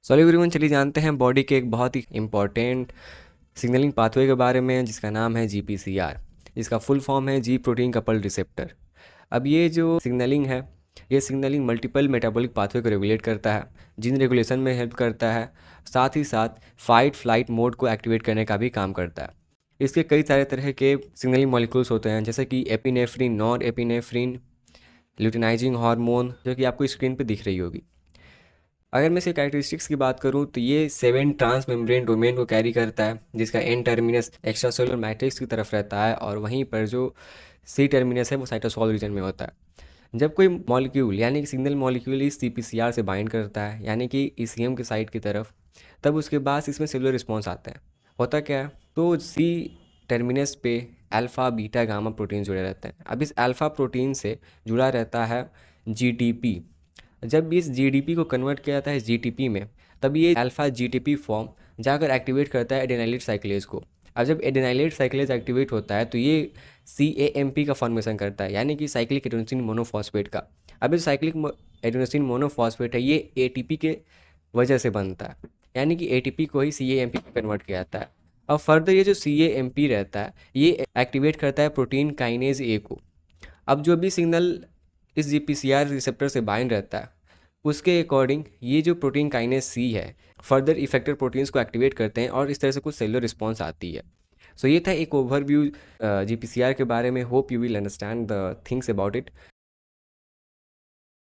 So everyone, चलिए जानते हैं बॉडी के एक बहुत ही इम्पॉर्टेंट सिग्नलिंग पाथवे के बारे में जिसका नाम है जीपीसीआर। जिसका फुल फॉर्म है जी प्रोटीन कपल्ड रिसेप्टर। अब ये जो सिग्नलिंग है, ये सिग्नलिंग मल्टीपल मेटाबॉलिक पाथवे को रेगुलेट करता है, जीन रेगुलेशन में हेल्प करता है, साथ ही साथ फाइट फ्लाइट मोड को एक्टिवेट करने का भी काम करता है। इसके कई सारे तरह के सिग्नलिंग मॉलिक्यूल्स होते हैं, जैसे कि epinephrine, nor epinephrine, luteinizing hormone, जो कि आपको स्क्रीन पे दिख रही होगी। अगर मैं इसके कैरेक्टरिस्टिक्स की बात करूं तो ये 7 ट्रांस मेम्ब्रेन डोमेन को कैरी करता है, जिसका एन टर्मिनस एक्स्ट्रासेलुलर मैट्रिक्स की तरफ रहता है और वहीं पर जो सी टर्मिनस है वो साइटोसोल रीजन में होता है। जब कोई मॉलिक्यूल यानी कि सिग्नल मॉलिक्यूल इस सीपीसीआर से बाइंड करता है, यानी कि ईसीएम के साइड की तरफ, तब उसके बाद इसमें सेलुलर रिस्पॉन्स आता है। होता क्या है, तो सी टर्मिनस पे अल्फ़ा बीटा गामा प्रोटीन जुड़े रहते हैं। अब इस अल्फ़ा प्रोटीन से जुड़ा रहता है जीटीपी। जब इस जीडीपी को कन्वर्ट किया जाता है जीटीपी में, तब ये अल्फा जीटीपी फॉर्म जाकर एक्टिवेट करता है एडेनाइलेट साइक्लेज को। अब जब एडेनाइलेट साइक्लेज एक्टिवेट होता है तो ये सीएएमपी का फॉर्मेशन करता है, यानी कि साइक्लिक एडेनोसिन मोनोफॉस्फेट का। अब इस साइक्लिक एडेनोसिन मोनोफॉस्फेट है, ये एटीपी के वजह से बनता है, यानी कि एटीपी को ही सीएएमपी में कन्वर्ट किया जाता है। अब फर्दर ये जो सीएएमपी रहता है, ये एक्टिवेट करता है प्रोटीन काइनेज ए को। अब जो भी सिग्नल इस जीपीसीआर रिसेप्टर से बाइंड रहता है, उसके अकॉर्डिंग ये जो प्रोटीन काइनेज सी है, फर्दर इफेक्टर प्रोटीन्स को एक्टिवेट करते हैं और इस तरह से कुछ सेलुलर रिस्पॉन्स आती है। सो ये था एक ओवरव्यू जीपीसीआर के बारे में। Hope you will understand the things about it.